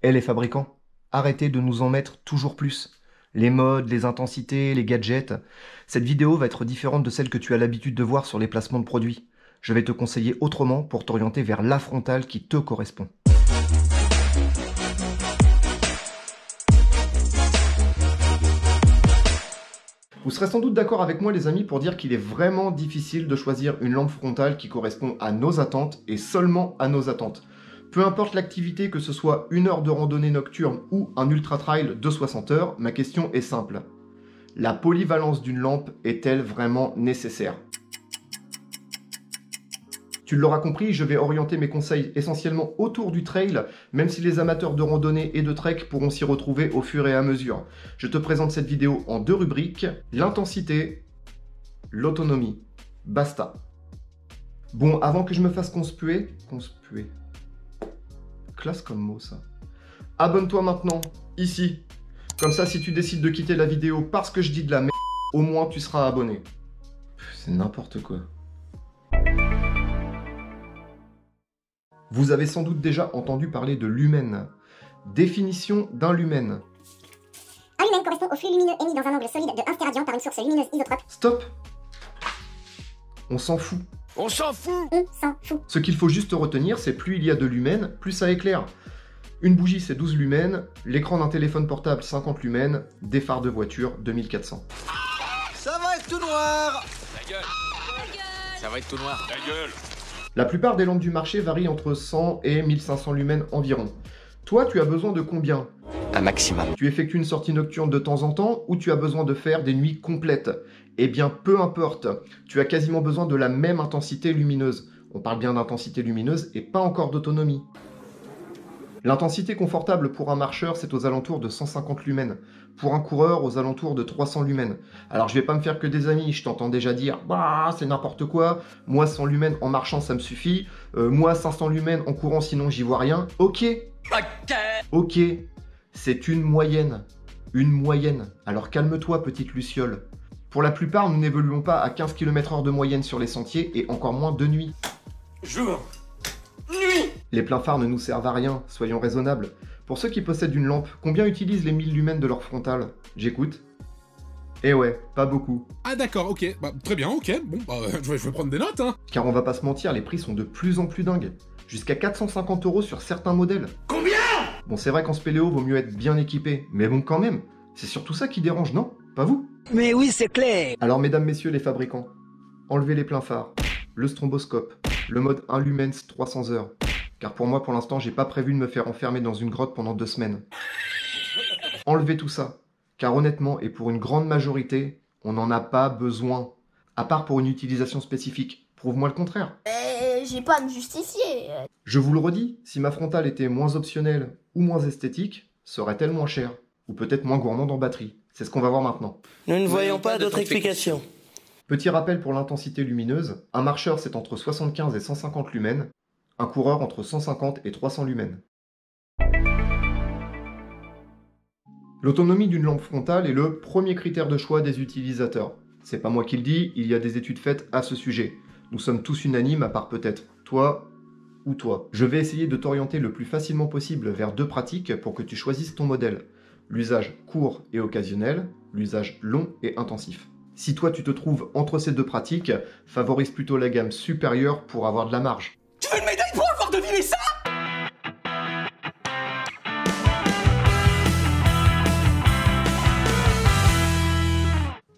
Eh les fabricants, arrêtez de nous en mettre toujours plus. Les modes, les intensités, les gadgets. Cette vidéo va être différente de celle que tu as l'habitude de voir sur les placements de produits. Je vais te conseiller autrement pour t'orienter vers la frontale qui te correspond. Vous serez sans doute d'accord avec moi les amis pour dire qu'il est vraiment difficile de choisir une lampe frontale qui correspond à nos attentes et seulement à nos attentes. Peu importe l'activité, que ce soit une heure de randonnée nocturne ou un ultra trail de 60 heures, ma question est simple. La polyvalence d'une lampe est-elle vraiment nécessaire? Tu l'auras compris, je vais orienter mes conseils essentiellement autour du trail, même si les amateurs de randonnée et de trek pourront s'y retrouver au fur et à mesure. Je te présente cette vidéo en deux rubriques, l'intensité, l'autonomie. Basta. Bon, avant que je me fasse conspuer, classe comme mot ça. Abonne-toi maintenant, ici. Comme ça, si tu décides de quitter la vidéo parce que je dis de la merde, au moins tu seras abonné. C'est n'importe quoi. Vous avez sans doute déjà entendu parler de lumen. Définition d'un lumen. Un lumen correspond au flux lumineux émis dans un angle solide de 1 stéradian par une source lumineuse isotrope. Stop! On s'en fout. On s'en fout! On s'en fout. Ce qu'il faut juste retenir, c'est plus il y a de lumens, plus ça éclaire. Une bougie, c'est 12 lumens, l'écran d'un téléphone portable, 50 lumens, des phares de voiture, 2400. Ça va être tout noir! Ta gueule! Ça va être tout noir. Ta gueule! La plupart des lampes du marché varient entre 100 et 1500 lumens environ. Toi, tu as besoin de combien? Un maximum. Tu effectues une sortie nocturne de temps en temps ou tu as besoin de faire des nuits complètes? Eh bien, peu importe. Tu as quasiment besoin de la même intensité lumineuse. On parle bien d'intensité lumineuse et pas encore d'autonomie. L'intensité confortable pour un marcheur, c'est aux alentours de 150 lumens. Pour un coureur, aux alentours de 300 lumens. Alors je vais pas me faire que des amis, je t'entends déjà dire « Bah, c'est n'importe quoi, moi 100 lumens en marchant ça me suffit, moi 500 lumens en courant sinon j'y vois rien. » Ok. Ok. C'est une moyenne. Une moyenne. Alors calme-toi petite luciole. Pour la plupart, nous n'évoluons pas à 15 km/h de moyenne sur les sentiers et encore moins de nuit. Jour. Nuit. Les pleins phares ne nous servent à rien, soyons raisonnables. Pour ceux qui possèdent une lampe, combien utilisent les 1000 lumens de leur frontale? J'écoute. Eh ouais, pas beaucoup. Ah d'accord, ok. Bah, très bien, ok. Bon, bah, je vais prendre des notes, hein. Car on va pas se mentir, les prix sont de plus en plus dingues. Jusqu'à 450 € sur certains modèles. Combien? Bon, c'est vrai qu'en spéléo, vaut mieux être bien équipé. Mais bon, quand même. C'est surtout ça qui dérange, non? Pas vous? Mais oui, c'est clair. Alors, mesdames, messieurs les fabricants, enlevez les pleins phares, le stromboscope, le mode 1 lumens 300 heures. Car pour moi, pour l'instant, j'ai pas prévu de me faire enfermer dans une grotte pendant 2 semaines. Enlevez tout ça. Car honnêtement, et pour une grande majorité, on n'en a pas besoin. À part pour une utilisation spécifique. Prouve-moi le contraire. J'ai pas à me justifier. Je vous le redis, si ma frontale était moins optionnelle ou moins esthétique, serait-elle moins chère? Ou peut-être moins gourmande en batterie? C'est ce qu'on va voir maintenant. Nous ne voyons pas d'autre explication. Petit rappel pour l'intensité lumineuse, un marcheur c'est entre 75 et 150 lumens, un coureur entre 150 et 300 lumens. L'autonomie d'une lampe frontale est le premier critère de choix des utilisateurs. C'est pas moi qui le dis, il y a des études faites à ce sujet. Nous sommes tous unanimes, à part peut-être toi ou toi. Je vais essayer de t'orienter le plus facilement possible vers deux pratiques pour que tu choisisses ton modèle. L'usage court et occasionnel, l'usage long et intensif. Si toi tu te trouves entre ces deux pratiques, favorise plutôt la gamme supérieure pour avoir de la marge. Tu veux une médaille pour avoir deviné ça?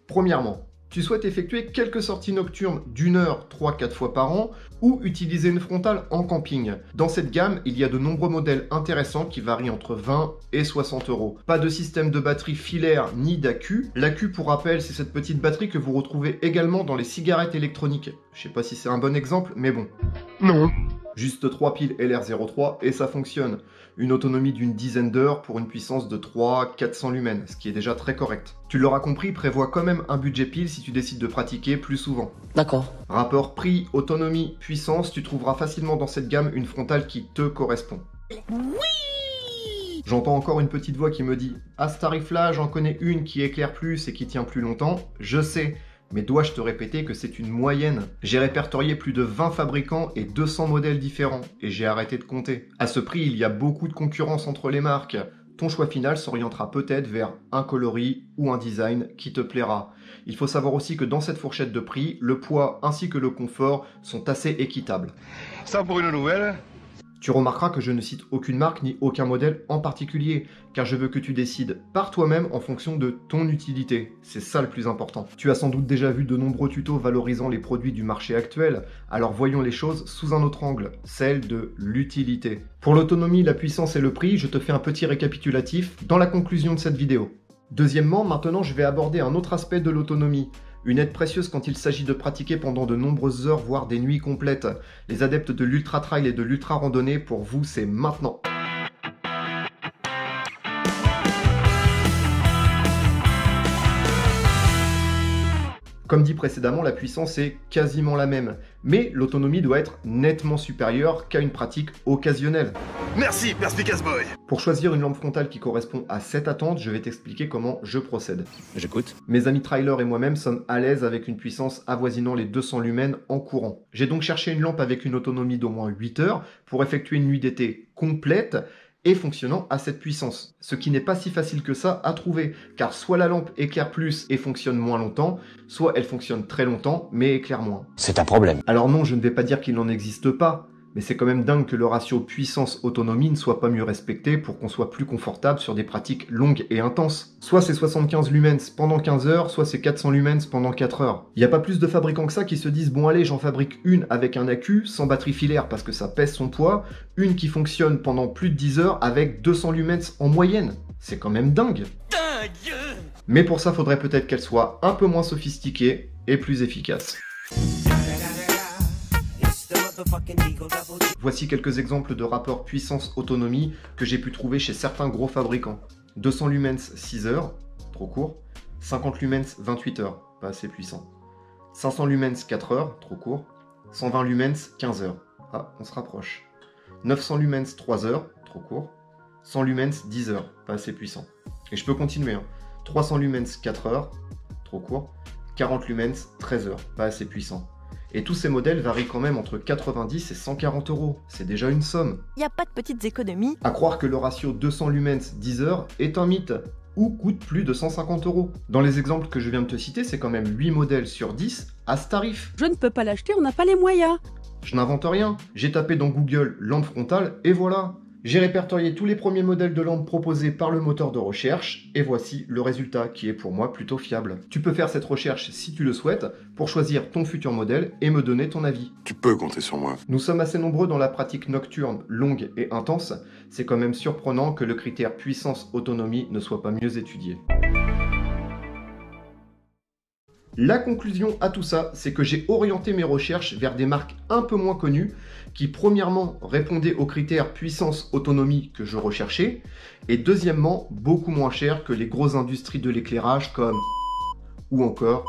Premièrement, tu souhaites effectuer quelques sorties nocturnes d'1 heure 3-4 fois par an ou utiliser une frontale en camping. Dans cette gamme, il y a de nombreux modèles intéressants qui varient entre 20 et 60 €. Pas de système de batterie filaire ni d'accu. L'accu, pour rappel, c'est cette petite batterie que vous retrouvez également dans les cigarettes électroniques. Je sais pas si c'est un bon exemple, mais bon. Non. Juste 3 piles LR03 et ça fonctionne. Une autonomie d'une dizaine d'heures pour une puissance de 300-400 lumens, ce qui est déjà très correct. Tu l'auras compris, prévois quand même un budget pile si tu décides de pratiquer plus souvent. D'accord. Rapport prix, autonomie, puissance, tu trouveras facilement dans cette gamme une frontale qui te correspond. Oui! J'entends encore une petite voix qui me dit « À ce tarif-là, j'en connais une qui éclaire plus et qui tient plus longtemps. » Je sais, Mais dois-je te répéter que c'est une moyenne? J'ai répertorié plus de 20 fabricants et 200 modèles différents, et j'ai arrêté de compter. À ce prix, il y a beaucoup de concurrence entre les marques. Ton choix final s'orientera peut-être vers un coloris ou un design qui te plaira. Il faut savoir aussi que dans cette fourchette de prix, le poids ainsi que le confort sont assez équitables. Ça pour une nouvelle? Tu remarqueras que je ne cite aucune marque ni aucun modèle en particulier, car je veux que tu décides par toi-même en fonction de ton utilité. C'est ça le plus important. Tu as sans doute déjà vu de nombreux tutos valorisant les produits du marché actuel, alors voyons les choses sous un autre angle, celle de l'utilité. Pour l'autonomie, la puissance et le prix, je te fais un petit récapitulatif dans la conclusion de cette vidéo. Deuxièmement, maintenant je vais aborder un autre aspect de l'autonomie. Une aide précieuse quand il s'agit de pratiquer pendant de nombreuses heures, voire des nuits complètes. Les adeptes de l'ultra trail et de l'ultra randonnée, pour vous, c'est maintenant. Comme dit précédemment, la puissance est quasiment la même, mais l'autonomie doit être nettement supérieure qu'à une pratique occasionnelle. Merci, Perspicace Boy. Pour choisir une lampe frontale qui correspond à cette attente, je vais t'expliquer comment je procède. J'écoute. Mes amis trailers et moi-même sommes à l'aise avec une puissance avoisinant les 200 lumens en courant. J'ai donc cherché une lampe avec une autonomie d'au moins 8 heures pour effectuer une nuit d'été complète et fonctionnant à cette puissance. Ce qui n'est pas si facile que ça à trouver, car soit la lampe éclaire plus et fonctionne moins longtemps, soit elle fonctionne très longtemps mais éclaire moins. C'est un problème. Alors non, je ne vais pas dire qu'il n'en existe pas, mais c'est quand même dingue que le ratio puissance-autonomie ne soit pas mieux respecté pour qu'on soit plus confortable sur des pratiques longues et intenses. Soit c'est 75 lumens pendant 15 heures, soit c'est 400 lumens pendant 4 heures. Il n'y a pas plus de fabricants que ça qui se disent « Bon allez, j'en fabrique une avec un accu, sans batterie filaire parce que ça pèse son poids, une qui fonctionne pendant plus de 10 heures avec 200 lumens en moyenne. » C'est quand même dingue. Mais pour ça, faudrait peut-être qu'elle soit un peu moins sophistiquée et plus efficace. Voici quelques exemples de rapports puissance-autonomie que j'ai pu trouver chez certains gros fabricants. 200 lumens 6 heures, trop court. 50 lumens 28 heures, pas assez puissant. 500 lumens 4 heures, trop court. 120 lumens 15 heures, ah, on se rapproche. 900 lumens 3 heures, trop court. 100 lumens 10 heures, pas assez puissant. Et je peux continuer, hein. 300 lumens 4 heures, trop court. 40 lumens 13 heures, pas assez puissant. Et tous ces modèles varient quand même entre 90 et 140 euros. C'est déjà une somme. Il n'y a pas de petites économies. À croire que le ratio 200 lumens 10 heures est un mythe, ou coûte plus de 150 euros. Dans les exemples que je viens de te citer, c'est quand même 8 modèles sur 10 à ce tarif. Je ne peux pas l'acheter, on n'a pas les moyens. Je n'invente rien. J'ai tapé dans Google lampe frontale et voilà. J'ai répertorié tous les premiers modèles de lampes proposés par le moteur de recherche et voici le résultat qui est pour moi plutôt fiable. Tu peux faire cette recherche si tu le souhaites pour choisir ton futur modèle et me donner ton avis. Tu peux compter sur moi. Nous sommes assez nombreux dans la pratique nocturne longue et intense. C'est quand même surprenant que le critère puissance-autonomie ne soit pas mieux étudié. La conclusion à tout ça, c'est que j'ai orienté mes recherches vers des marques un peu moins connues qui, premièrement, répondaient aux critères puissance-autonomie que je recherchais, et deuxièmement, beaucoup moins chères que les grosses industries de l'éclairage comme... ou encore...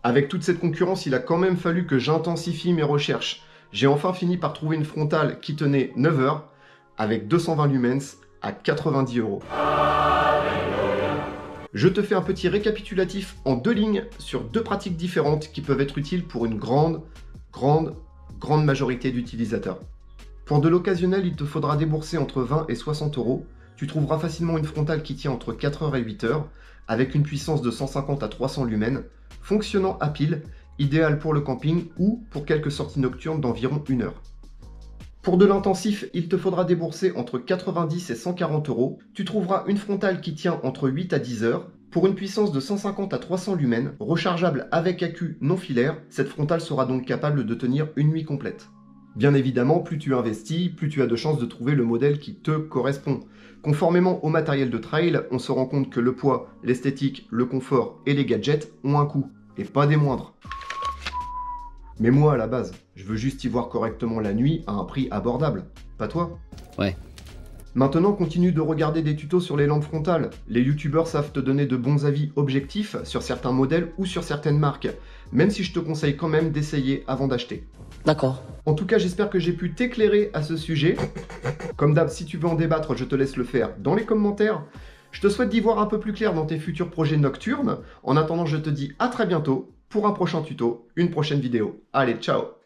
Avec toute cette concurrence, il a quand même fallu que j'intensifie mes recherches. J'ai enfin fini par trouver une frontale qui tenait 9 heures, avec 220 lumens à 90 euros. Je te fais un petit récapitulatif en 2 lignes sur 2 pratiques différentes qui peuvent être utiles pour une grande majorité d'utilisateurs. Pour de l'occasionnel, il te faudra débourser entre 20 et 60 euros. Tu trouveras facilement une frontale qui tient entre 4 heures et 8 heures, avec une puissance de 150 à 300 lumens, fonctionnant à pile, idéal pour le camping ou pour quelques sorties nocturnes d'environ 1 heure. Pour de l'intensif, il te faudra débourser entre 90 et 140 euros. Tu trouveras une frontale qui tient entre 8 à 10 heures. Pour une puissance de 150 à 300 lumens, rechargeable avec accu non filaire, cette frontale sera donc capable de tenir une nuit complète. Bien évidemment, plus tu investis, plus tu as de chances de trouver le modèle qui te correspond. Conformément au matériel de trail, on se rend compte que le poids, l'esthétique, le confort et les gadgets ont un coût, et pas des moindres. Mais moi, à la base, je veux juste y voir correctement la nuit à un prix abordable. Pas toi? Ouais. Maintenant, continue de regarder des tutos sur les lampes frontales. Les youtubeurs savent te donner de bons avis objectifs sur certains modèles ou sur certaines marques, même si je te conseille quand même d'essayer avant d'acheter. D'accord. En tout cas, j'espère que j'ai pu t'éclairer à ce sujet. Comme d'hab, si tu veux en débattre, je te laisse le faire dans les commentaires. Je te souhaite d'y voir un peu plus clair dans tes futurs projets nocturnes. En attendant, je te dis à très bientôt pour un prochain tuto, une prochaine vidéo. Allez, ciao!